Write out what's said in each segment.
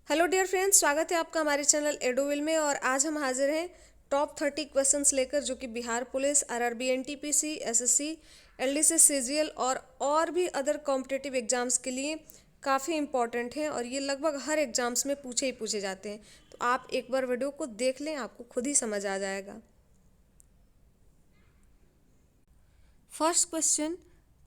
Hello dear friends, स्वागत है आपका हमारे चैनल एडोविल में। और आज हम हाजिर हैं टॉप 30 क्वेश्चंस लेकर, जो कि Bihar police, RRB NTPC, SSC, LDC, CGL और भी अदर कॉम्पिटिटिव एग्जाम्स के लिए काफ़ी इंपॉर्टेंट हैं और ये लगभग हर एग्जाम्स में पूछे ही पूछे जाते हैं। तो आप एक बार वीडियो को देख लें, आपको खुद ही समझ आ जाएगा। फर्स्ट क्वेश्चन,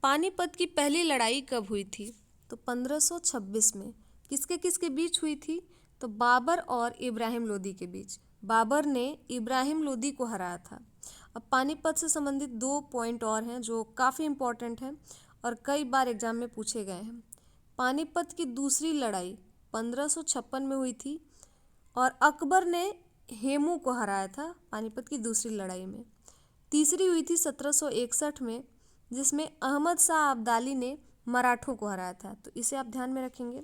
पानीपत की पहली लड़ाई कब हुई थी? तो 1526 में। किसके किसके बीच हुई थी? तो बाबर और इब्राहिम लोदी के बीच। बाबर ने इब्राहिम लोदी को हराया था। अब पानीपत से संबंधित 2 पॉइंट और हैं जो काफ़ी इम्पोर्टेंट हैं और कई बार एग्जाम में पूछे गए हैं। पानीपत की दूसरी लड़ाई 1556 में हुई थी और अकबर ने हेमू को हराया था पानीपत की दूसरी लड़ाई में। तीसरी हुई थी 1761 में, जिसमें अहमद शाह अब्दाली ने मराठों को हराया था। तो इसे आप ध्यान में रखेंगे।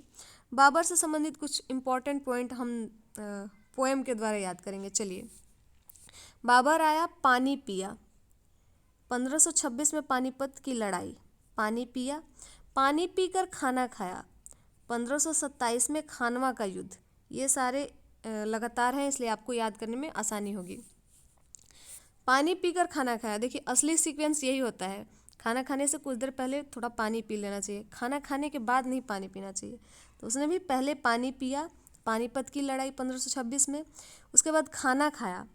बाबर से संबंधित कुछ इम्पोर्टेंट पॉइंट हम पोएम के द्वारा याद करेंगे। चलिए, बाबर आया, पानी पिया। 1526 में पानीपत की लड़ाई। पानी पिया, पानी पीकर खाना खाया। 1527 में खानवा का युद्ध। ये सारे लगातार हैं, इसलिए आपको याद करने में आसानी होगी। पानी पीकर खाना खाया, देखिए असली सीक्वेंस यही होता है। खाना खाने से कुछ देर पहले थोड़ा पानी पी लेना चाहिए, खाना खाने के बाद नहीं पानी पीना चाहिए। तो उसने भी पहले पानी पिया, पानीपत की लड़ाई 1526 में। उसके बाद खाना खाया,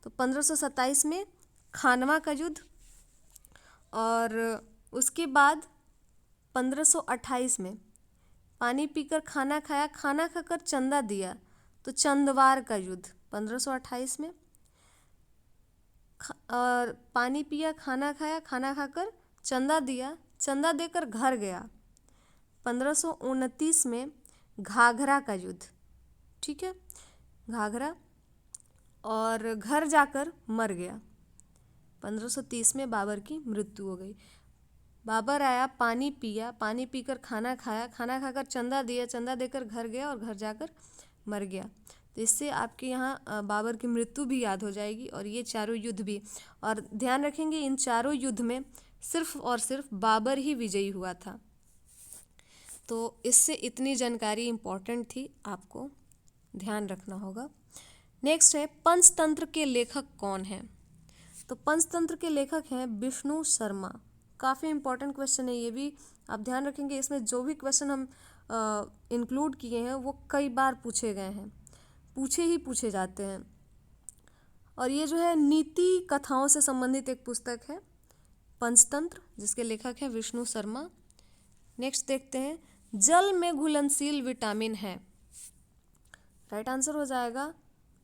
तो 1527 में खानवा का युद्ध। और उसके बाद 1528 में पानी पीकर खाना खाया, खाना खाकर चंदा दिया, तो चंदवार का युद्ध 1528 में। और पानी पिया, खाना खाया, खाना खाकर चंदा दिया, चंदा देकर घर गया 1529 में। घाघरा का युद्ध, ठीक है, घाघरा। और घर जाकर मर गया 1530 में। बाबर की मृत्यु हो गई। बाबर आया, पानी पिया, पानी पीकर खाना खाया, खाना खाकर चंदा दिया, चंदा देकर घर गया और घर जाकर मर गया। तो इससे आपके यहाँ बाबर की मृत्यु भी याद हो जाएगी और ये चारों युद्ध भी। और ध्यान रखेंगे, इन चारों युद्ध में सिर्फ और सिर्फ बाबर ही विजयी हुआ था। तो इससे इतनी जानकारी इम्पोर्टेंट थी, आपको ध्यान रखना होगा। नेक्स्ट है, पंचतंत्र के लेखक कौन हैं? तो पंचतंत्र के लेखक हैं विष्णु शर्मा। काफ़ी इंपॉर्टेंट क्वेश्चन है ये भी, आप ध्यान रखेंगे। इसमें जो भी क्वेश्चन हम इंक्लूड किए हैं वो कई बार पूछे गए हैं, पूछे ही पूछे जाते हैं। और ये जो है नीति कथाओं से संबंधित एक पुस्तक है, पंचतंत्र, जिसके लेखक हैं विष्णु शर्मा। नेक्स्ट देखते हैं, जल में घुलनशील विटामिन है। राइट आंसर हो जाएगा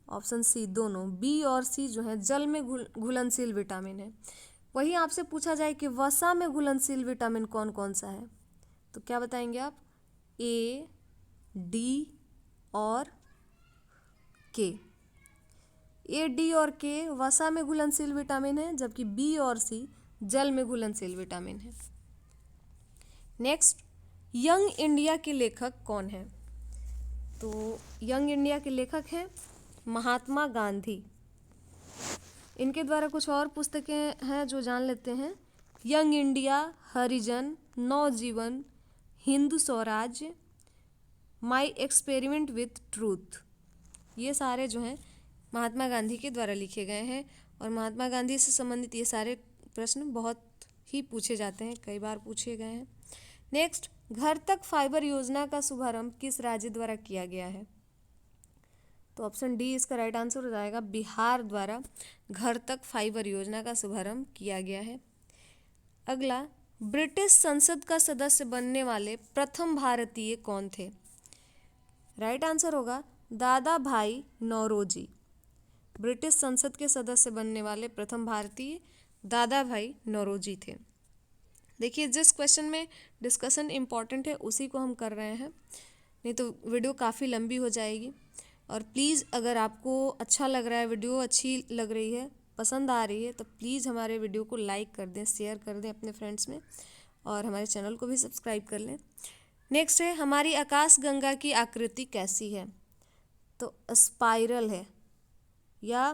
ऑप्शन सी, दोनों बी और सी जो है जल में घुलनशील विटामिन है। वही आपसे पूछा जाए कि वसा में घुलनशील विटामिन कौन कौन सा है, तो क्या बताएंगे आप? ए, डी और के। ए, डी और के वसा में घुलनशील विटामिन है, जबकि बी और सी जल में घुलनशील विटामिन है। नेक्स्ट, यंग इंडिया के लेखक कौन है? तो यंग इंडिया के लेखक हैं महात्मा गांधी। इनके द्वारा कुछ और पुस्तकें हैं जो जान लेते हैं। यंग इंडिया, हरिजन, नवजीवन, हिंदू स्वराज्य, माय एक्सपेरिमेंट विथ ट्रूथ। ये सारे जो हैं महात्मा गांधी के द्वारा लिखे गए हैं और महात्मा गांधी से संबंधित ये सारे प्रश्न बहुत ही पूछे जाते हैं, कई बार पूछे गए हैं। नेक्स्ट, घर तक फाइबर योजना का शुभारंभ किस राज्य द्वारा किया गया है? तो ऑप्शन डी इसका राइट आंसर हो जाएगा, बिहार द्वारा घर तक फाइबर योजना का शुभारंभ किया गया है। अगला, ब्रिटिश संसद का सदस्य बनने वाले प्रथम भारतीय कौन थे? राइट आंसर होगा दादा भाई नौरोजी। ब्रिटिश संसद के सदस्य बनने वाले प्रथम भारतीय दादा भाई नौरोजी थे। देखिए, जिस क्वेश्चन में डिस्कशन इम्पॉर्टेंट है उसी को हम कर रहे हैं, नहीं तो वीडियो काफ़ी लंबी हो जाएगी। और प्लीज़, अगर आपको अच्छा लग रहा है, वीडियो अच्छी लग रही है, पसंद आ रही है, तो प्लीज़ हमारे वीडियो को लाइक कर दें, शेयर कर दें अपने फ्रेंड्स में, और हमारे चैनल को भी सब्सक्राइब कर लें। नेक्स्ट है, हमारी आकाश गंगा की आकृति कैसी है? तो स्पाइरल है, या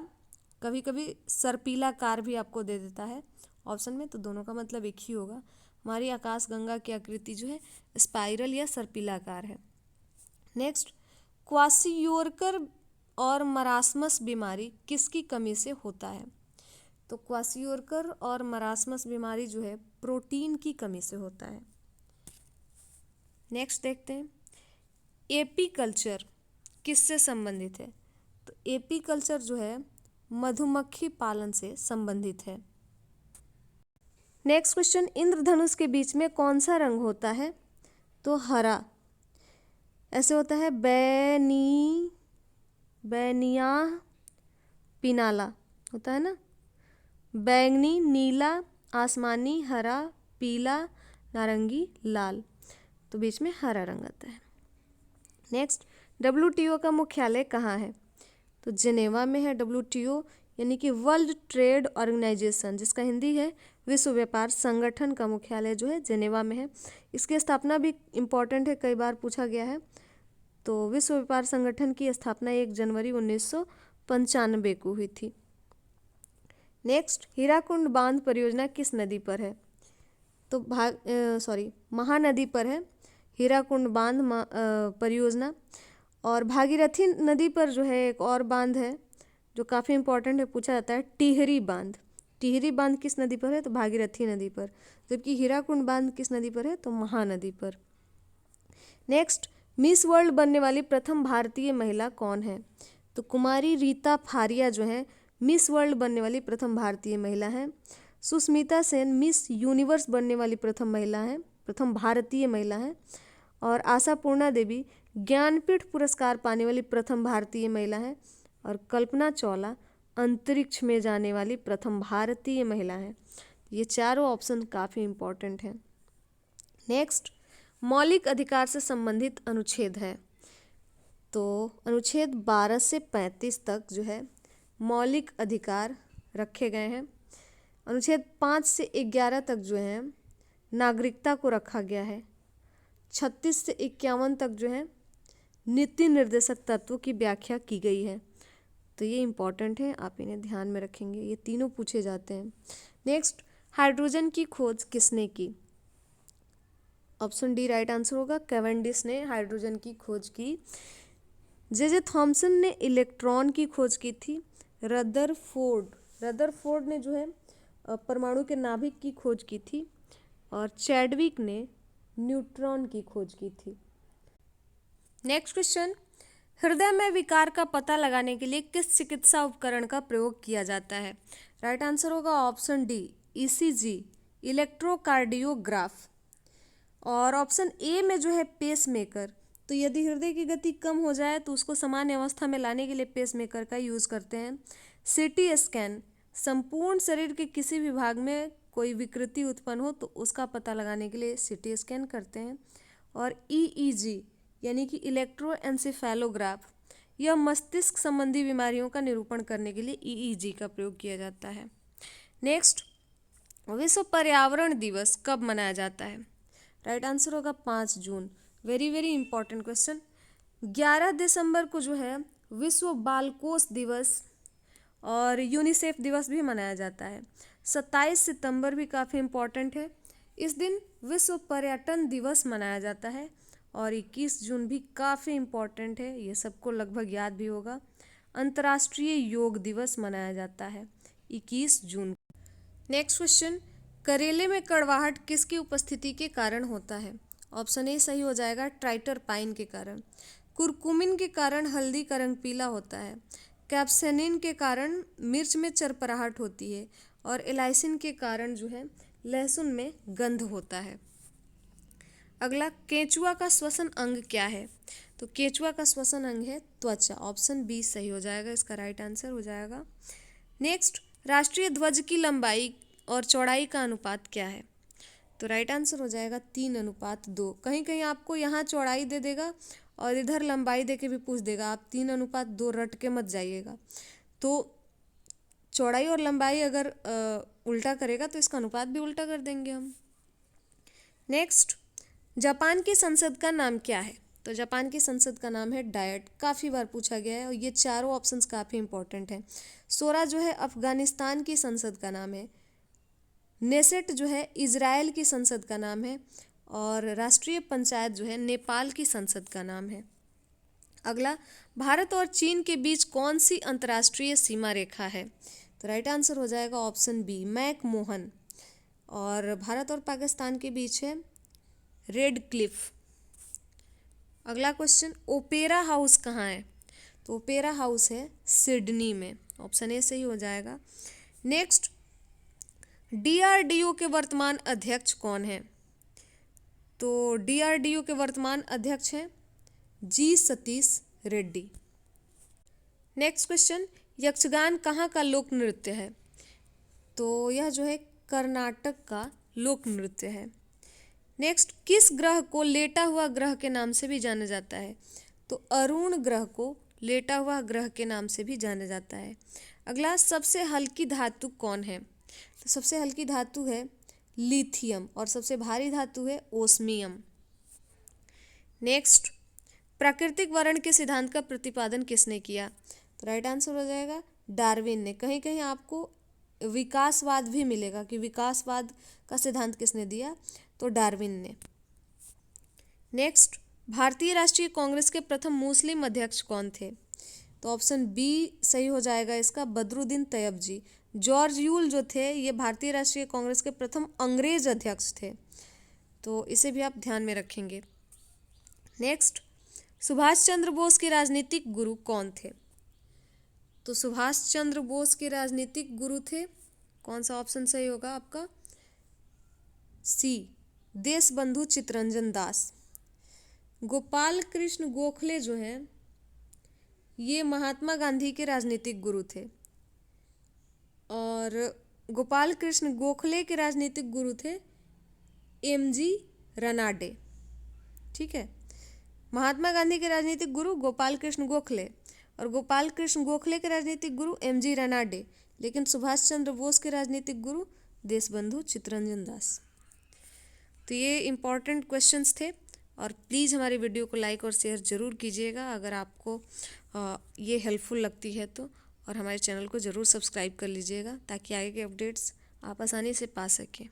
कभी कभी सर्पिलाकार भी आपको दे देता है ऑप्शन में, तो दोनों का मतलब एक ही होगा। हमारी आकाश गंगा की आकृति जो है स्पाइरल या सर्पिलाकार है। नेक्स्ट, क्वासियोरकर और मरासमस बीमारी किसकी कमी से होता है? तो क्वासियोरकर और मरासमस बीमारी जो है प्रोटीन की कमी से होता है। नेक्स्ट देखते हैं, एपीकल्चर किससे संबंधित है? तो एपीकल्चर जो है मधुमक्खी पालन से संबंधित है। नेक्स्ट क्वेश्चन, इंद्रधनुष के बीच में कौन सा रंग होता है? तो हरा। ऐसे होता है बैनिया पिनाला होता है ना, बैंगनी, नीला, आसमानी, हरा, पीला, नारंगी, लाल, तो बीच में हरा रंग आता है। नेक्स्ट, WTO का मुख्यालय कहाँ है? तो जिनेवा में है WTO, यानी कि वर्ल्ड ट्रेड ऑर्गेनाइजेशन, जिसका हिंदी है विश्व व्यापार संगठन का मुख्यालय जो है जिनेवा में है। इसकी स्थापना भी इम्पॉर्टेंट है, कई बार पूछा गया है। तो विश्व व्यापार संगठन की स्थापना 1 जनवरी 1995 को हुई थी। नेक्स्ट, हीराकुंड बांध परियोजना किस नदी पर है? तो महानदी पर है हीराकुंड बांध परियोजना। और भागीरथी नदी पर जो है एक और बांध है जो काफ़ी इम्पोर्टेंट है, पूछा जाता है, टिहरी बांध। टिहरी बांध किस नदी पर है? तो भागीरथी नदी पर। जबकि हीराकुंड बांध किस नदी पर है? तो महानदी पर। नेक्स्ट, मिस वर्ल्ड बनने वाली प्रथम भारतीय महिला कौन है? तो कुमारी रीता फारिया जो है मिस वर्ल्ड बनने वाली प्रथम भारतीय महिला हैं। सुष्मिता सेन मिस यूनिवर्स बनने वाली प्रथम भारतीय महिला हैं। और आशापूर्णा देवी ज्ञानपीठ पुरस्कार पाने वाली प्रथम भारतीय महिला हैं। और कल्पना चावला अंतरिक्ष में जाने वाली प्रथम भारतीय महिला हैं। ये चारों ऑप्शन काफ़ी इम्पोर्टेंट हैं। नेक्स्ट, मौलिक अधिकार से संबंधित अनुच्छेद है। तो अनुच्छेद 12 से 35 तक जो है मौलिक अधिकार रखे गए हैं। अनुच्छेद 5 से 11 तक जो है नागरिकता को रखा गया है। 36 से 51 तक जो है नीति निर्देशक तत्वों की व्याख्या की गई है। तो ये इम्पॉर्टेंट है, आप इन्हें ध्यान में रखेंगे, ये तीनों पूछे जाते हैं। नेक्स्ट, हाइड्रोजन की खोज किसने की? ऑप्शन डी राइट आंसर होगा, कैवेंडिश ने हाइड्रोजन की खोज की। जे थॉमसन ने इलेक्ट्रॉन की खोज की थी। रदरफोर्ड ने जो है परमाणु के नाभिक की खोज की थी। और चैडविक ने न्यूट्रॉन की खोज की थी। नेक्स्ट क्वेश्चन, हृदय में विकार का पता लगाने के लिए किस चिकित्सा उपकरण का प्रयोग किया जाता है? राइट आंसर होगा ऑप्शन डी, ECG, इलेक्ट्रोकार्डियोग्राफ। और ऑप्शन ए में जो है पेसमेकर। तो यदि हृदय की गति कम हो जाए तो उसको सामान्य अवस्था में लाने के लिए पेसमेकर का यूज़ करते हैं। CT स्कैन, संपूर्ण शरीर के किसी भी भाग में कोई विकृति उत्पन्न हो तो उसका पता लगाने के लिए CT स्कैन करते हैं। और EEG यानी कि इलेक्ट्रोएन्सेफेलोग्राफ, यह मस्तिष्क संबंधी बीमारियों का निरूपण करने के लिए EEG का प्रयोग किया जाता है। नेक्स्ट, विश्व पर्यावरण दिवस कब मनाया जाता है? राइट आंसर होगा 5 जून। Very very important question. 11 दिसंबर को जो है विश्व बालकोष दिवस और यूनिसेफ दिवस भी मनाया जाता है। 27 सितंबर भी काफ़ी इम्पॉर्टेंट है, इस दिन विश्व पर्यटन दिवस मनाया जाता है। और 21 जून भी काफ़ी इम्पॉर्टेंट है, ये सबको लगभग याद भी होगा, अंतर्राष्ट्रीय योग दिवस मनाया जाता है 21 जून। नेक्स्ट क्वेश्चन, करेले में कड़वाहट किसकी उपस्थिति के कारण होता है? ऑप्शन ए सही हो जाएगा, ट्राइटरपाइन के कारण। कुरकुमिन के कारण हल्दी का रंग पीला होता है। कैप्सेनिन के कारण मिर्च में चरपराहट होती है। और एलाइसिन के कारण जो है लहसुन में गंध होता है। अगला, केंचुआ का श्वसन अंग क्या है? तो केंचुआ का श्वसन अंग है त्वचा। ऑप्शन बी सही हो जाएगा, इसका राइट आंसर हो जाएगा। नेक्स्ट, राष्ट्रीय ध्वज की लंबाई और चौड़ाई का अनुपात क्या है? तो राइट आंसर हो जाएगा 3:2। कहीं कहीं आपको यहाँ चौड़ाई दे देगा और इधर लंबाई दे के भी पूछ देगा, आप 3:2 रट के मत जाइएगा। तो चौड़ाई और लंबाई अगर उल्टा करेगा तो इसका अनुपात भी उल्टा कर देंगे हम। नेक्स्ट, जापान की संसद का नाम क्या है? तो जापान की संसद का नाम है डायट। काफ़ी बार पूछा गया है और ये चारों ऑप्शंस काफ़ी इंपॉर्टेंट हैं। सोरा जो है अफगानिस्तान की संसद का नाम है। नेसेट जो है इजराइल की संसद का नाम है। और राष्ट्रीय पंचायत जो है नेपाल की संसद का नाम है। अगला, भारत और चीन के बीच कौन सी अंतर्राष्ट्रीय सीमा रेखा है? तो राइट आंसर हो जाएगा ऑप्शन बी, मैक-मोहन। और भारत और पाकिस्तान के बीच है रेड क्लिफ। अगला क्वेश्चन, ओपेरा हाउस कहाँ है? तो ओपेरा हाउस है सिडनी में। ऑप्शन ए सही हो जाएगा। नेक्स्ट, डीआरडीओ के वर्तमान अध्यक्ष कौन है? तो डीआरडीओ के वर्तमान अध्यक्ष हैं जी सतीश रेड्डी। नेक्स्ट क्वेश्चन, यक्षगान कहाँ का लोक नृत्य है? तो यह जो है कर्नाटक का लोक नृत्य है। नेक्स्ट, किस ग्रह को लेटा हुआ ग्रह के नाम से भी जाना जाता है? तो अरुण ग्रह को लेटा हुआ ग्रह के नाम से भी जाना जाता है। अगला, सबसे हल्की धातु कौन है? तो सबसे हल्की धातु है लिथियम और सबसे भारी धातु है ओस्मियम। नेक्स्ट, प्राकृतिक वर्ण के सिद्धांत का प्रतिपादन किसने किया? तो राइट आंसर हो जाएगा डार्विन ने। कहीं कहीं आपको विकासवाद भी मिलेगा कि विकासवाद का सिद्धांत किसने दिया, तो डार्विन ने। नेक्स्ट, भारतीय राष्ट्रीय कांग्रेस के प्रथम मुस्लिम अध्यक्ष कौन थे? तो ऑप्शन बी सही हो जाएगा इसका, बदरुद्दीन तैयब जी। जॉर्ज यूल जो थे ये भारतीय राष्ट्रीय कांग्रेस के प्रथम अंग्रेज अध्यक्ष थे, तो इसे भी आप ध्यान में रखेंगे। नेक्स्ट, सुभाष चंद्र बोस के राजनीतिक गुरु कौन थे? तो सुभाष चंद्र बोस के राजनीतिक गुरु थे, कौन सा ऑप्शन सही होगा आपका? सी, देशबंधु चित्तरंजन दास। गोपाल कृष्ण गोखले जो हैं ये महात्मा गांधी के राजनीतिक गुरु थे और गोपाल कृष्ण गोखले के राजनीतिक गुरु थे एमजी रनाडे। ठीक है, महात्मा गांधी के राजनीतिक गुरु गोपाल कृष्ण गोखले और गोपाल कृष्ण गोखले के राजनीतिक गुरु एमजी रनाडे, लेकिन सुभाष चंद्र बोस के राजनीतिक गुरु देशबंधु चित्तरंजन दास। तो ये इम्पॉर्टेंट क्वेश्चंस थे और प्लीज़ हमारी वीडियो को लाइक और शेयर ज़रूर कीजिएगा अगर आपको ये हेल्पफुल लगती है तो, और हमारे चैनल को ज़रूर सब्सक्राइब कर लीजिएगा ताकि आगे के अपडेट्स आप आसानी से पा सकें।